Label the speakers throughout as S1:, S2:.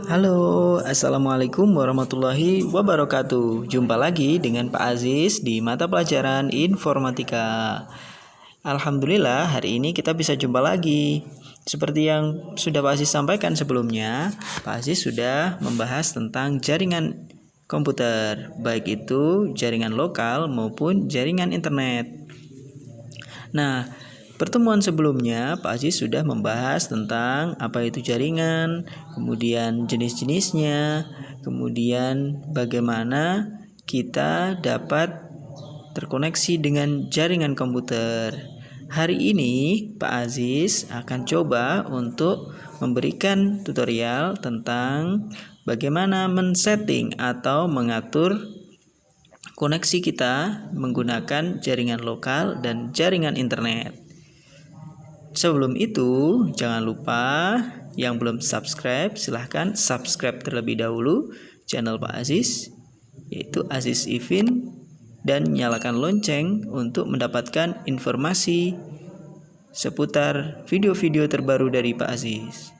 S1: Halo, Assalamualaikum warahmatullahi wabarakatuh. Jumpa lagi dengan Pak Aziz di mata pelajaran informatika. Alhamdulillah, hari ini kita bisa jumpa lagi. Seperti yang sudah Pak Aziz sampaikan sebelumnya, Pak Aziz sudah membahas tentang jaringan komputer, baik itu jaringan lokal maupun jaringan internet. Nah, pertemuan sebelumnya Pak Aziz sudah membahas tentang apa itu jaringan, kemudian jenis-jenisnya, kemudian bagaimana kita dapat terkoneksi dengan jaringan komputer. Hari ini Pak Aziz akan coba untuk memberikan tutorial tentang bagaimana men-setting atau mengatur koneksi kita menggunakan jaringan lokal dan jaringan internet. Sebelum itu, jangan lupa yang belum subscribe, silahkan subscribe terlebih dahulu channel Pak Aziz, yaitu Aziz Ifin, dan nyalakan lonceng untuk mendapatkan informasi seputar video-video terbaru dari Pak Aziz.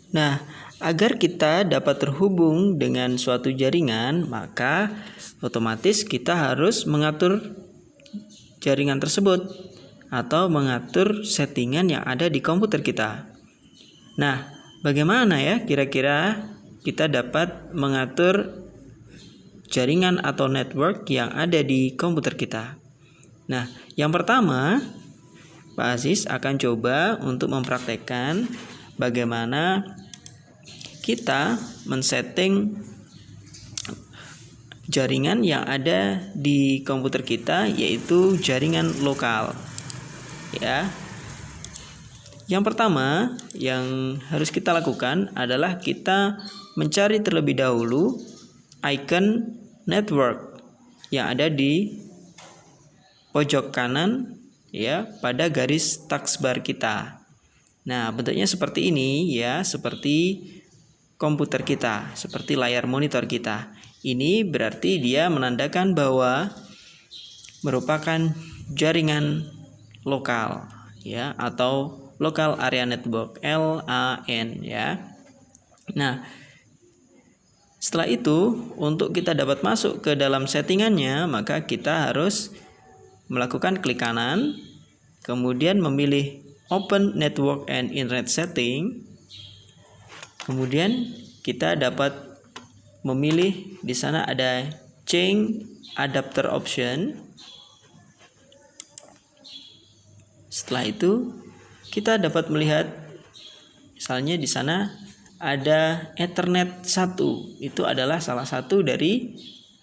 S1: Nah, agar kita dapat terhubung dengan suatu jaringan, maka otomatis kita harus mengatur jaringan tersebut atau mengatur settingan yang ada di komputer kita. Nah, bagaimana ya kira-kira kita dapat mengatur jaringan atau network yang ada di komputer kita? Nah, yang pertama, Pak Aziz akan coba untuk mempraktekkan bagaimana kita men-setting jaringan yang ada di komputer kita, yaitu jaringan lokal. Ya. Yang pertama yang harus kita lakukan adalah kita mencari terlebih dahulu icon network yang ada di pojok kanan ya pada garis taskbar kita. Nah, bentuknya seperti ini ya, seperti komputer kita, seperti layar monitor kita. Ini berarti dia menandakan bahwa merupakan jaringan lokal ya, atau local area network, LAN ya. Nah, setelah itu untuk kita dapat masuk ke dalam settingannya, maka kita harus melakukan klik kanan, kemudian memilih Open Network and Internet Setting. Kemudian kita dapat memilih di sana ada Change Adapter Option. Setelah itu kita dapat melihat misalnya di sana ada Ethernet 1. Itu adalah salah satu dari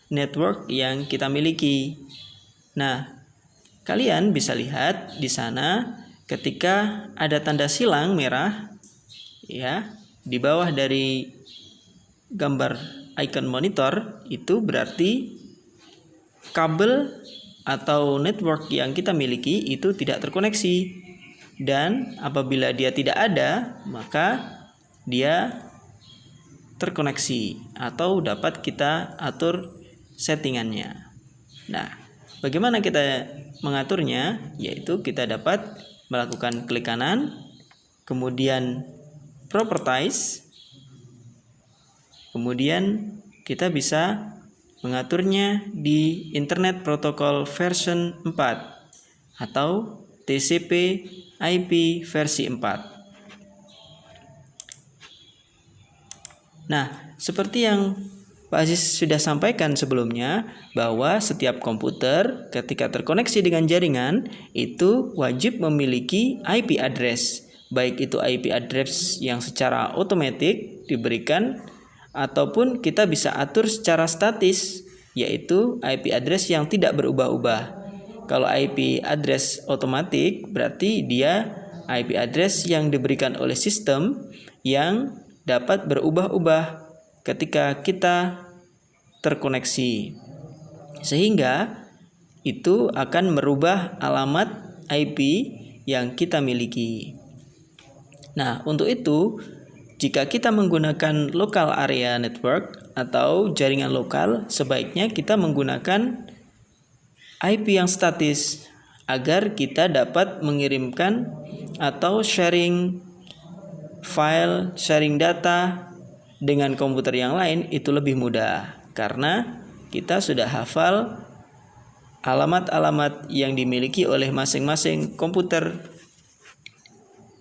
S1: network yang kita miliki. Nah, kalian bisa lihat di sana ketika ada tanda silang merah ya, di bawah dari gambar icon monitor, itu berarti kabel atau network yang kita miliki itu tidak terkoneksi. Dan apabila dia tidak ada, maka dia terkoneksi atau dapat kita atur settingannya. Nah, bagaimana kita mengaturnya? Yaitu kita dapat melakukan klik kanan, kemudian Properties, kemudian kita bisa mengaturnya di Internet Protocol version 4 atau TCP/IP versi 4. Nah, seperti yang Pak Aziz sudah sampaikan sebelumnya, bahwa setiap komputer ketika terkoneksi dengan jaringan itu wajib memiliki IP address, baik itu IP address yang secara otomatis diberikan ataupun kita bisa atur secara statis, yaitu IP address yang tidak berubah-ubah. Kalau IP address otomatis berarti dia IP address yang diberikan oleh sistem yang dapat berubah-ubah ketika kita terkoneksi. Sehingga itu akan merubah alamat IP yang kita miliki. Nah, untuk itu, jika kita menggunakan local area network atau jaringan lokal, sebaiknya kita menggunakan IP yang statis agar kita dapat mengirimkan atau sharing file, sharing data dengan komputer yang lain itu lebih mudah karena kita sudah hafal alamat-alamat yang dimiliki oleh masing-masing komputer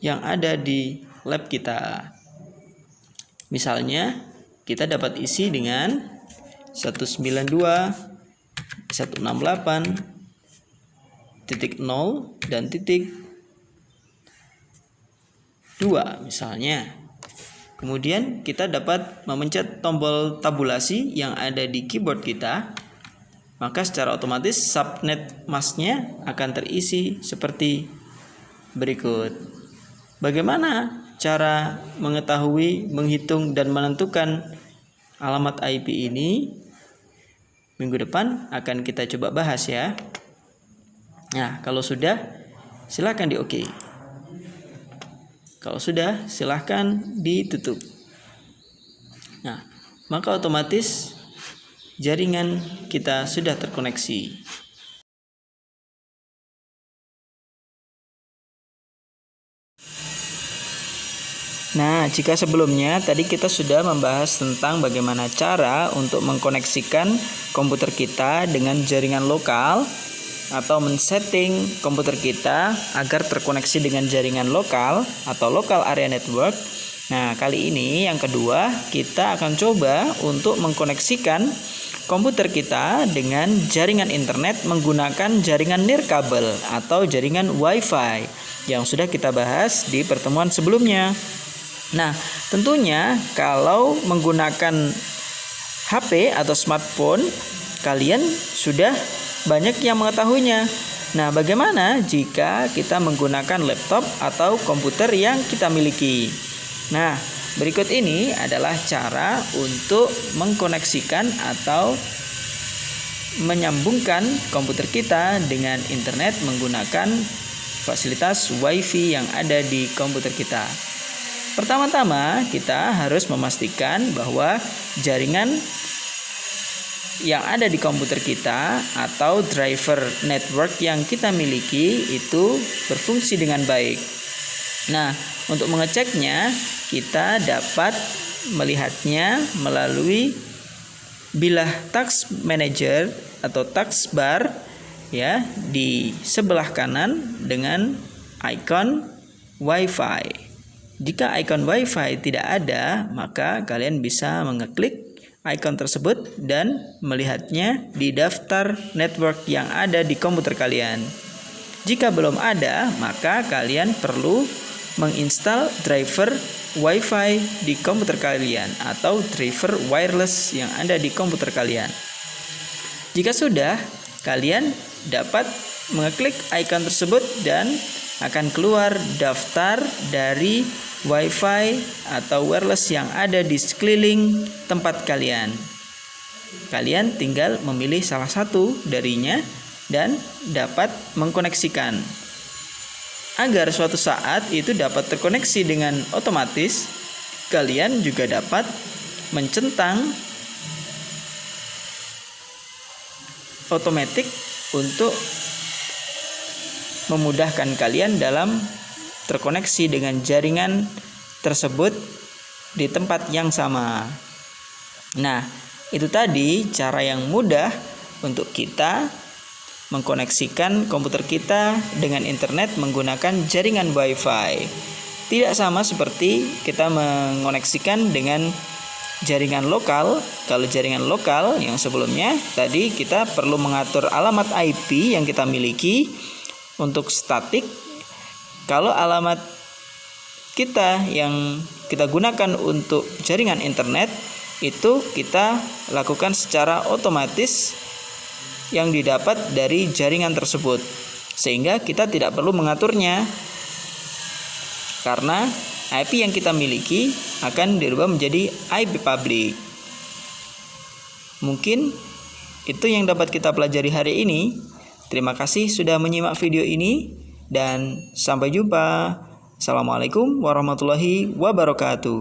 S1: yang ada di lab kita. Misalnya, kita dapat isi dengan 192.168.0 dan .2 misalnya. Kemudian kita dapat memencet tombol tabulasi yang ada di keyboard kita. Maka secara otomatis subnet masknya akan terisi seperti berikut. Bagaimana cara mengetahui, menghitung, dan menentukan alamat IP ini? Minggu depan akan kita coba bahas ya. Nah, kalau sudah, silakan di OK. Kalau sudah, silakan ditutup. Nah, maka otomatis jaringan kita sudah terkoneksi. Nah, jika sebelumnya tadi kita sudah membahas tentang bagaimana cara untuk mengkoneksikan komputer kita dengan jaringan lokal atau men-setting komputer kita agar terkoneksi dengan jaringan lokal atau local area network. Nah, kali ini yang kedua kita akan coba untuk mengkoneksikan komputer kita dengan jaringan internet menggunakan jaringan nirkabel atau jaringan Wi-Fi yang sudah kita bahas di pertemuan sebelumnya. Nah, tentunya kalau menggunakan HP atau smartphone, kalian sudah banyak yang mengetahuinya. Nah, bagaimana jika kita menggunakan laptop atau komputer yang kita miliki? Nah, berikut ini adalah cara untuk mengkoneksikan atau menyambungkan komputer kita dengan internet menggunakan fasilitas Wi-Fi yang ada di komputer kita. Pertama-tama kita harus memastikan bahwa jaringan yang ada di komputer kita atau driver network yang kita miliki itu berfungsi dengan baik. Nah, untuk mengeceknya kita dapat melihatnya melalui bilah task manager atau taskbar ya di sebelah kanan dengan icon Wi-Fi. Jika icon Wi-Fi tidak ada, maka kalian bisa mengeklik icon tersebut dan melihatnya di daftar network yang ada di komputer kalian. Jika belum ada, maka kalian perlu menginstal driver Wi-Fi di komputer kalian atau driver wireless yang ada di komputer kalian. Jika sudah, kalian dapat mengeklik icon tersebut dan akan keluar daftar dari Wi-Fi atau wireless yang ada di sekeliling tempat kalian. Kalian tinggal memilih salah satu darinya dan dapat mengkoneksikan. Agar suatu saat itu dapat terkoneksi dengan otomatis, kalian juga dapat mencentang otomatis untuk memudahkan kalian dalam terkoneksi dengan jaringan tersebut di tempat yang sama. Nah, itu tadi cara yang mudah untuk kita mengkoneksikan komputer kita dengan internet menggunakan jaringan Wi-Fi. Tidak sama seperti kita mengoneksikan dengan jaringan lokal. Kalau jaringan lokal yang sebelumnya tadi kita perlu mengatur alamat IP yang kita miliki untuk statik. Kalau alamat kita yang kita gunakan untuk jaringan internet itu kita lakukan secara otomatis yang didapat dari jaringan tersebut, sehingga kita tidak perlu mengaturnya karena IP yang kita miliki akan dirubah menjadi IP public. Mungkin itu yang dapat kita pelajari hari ini. Terima kasih sudah menyimak video ini dan sampai jumpa. Assalamualaikum warahmatullahi wabarakatuh.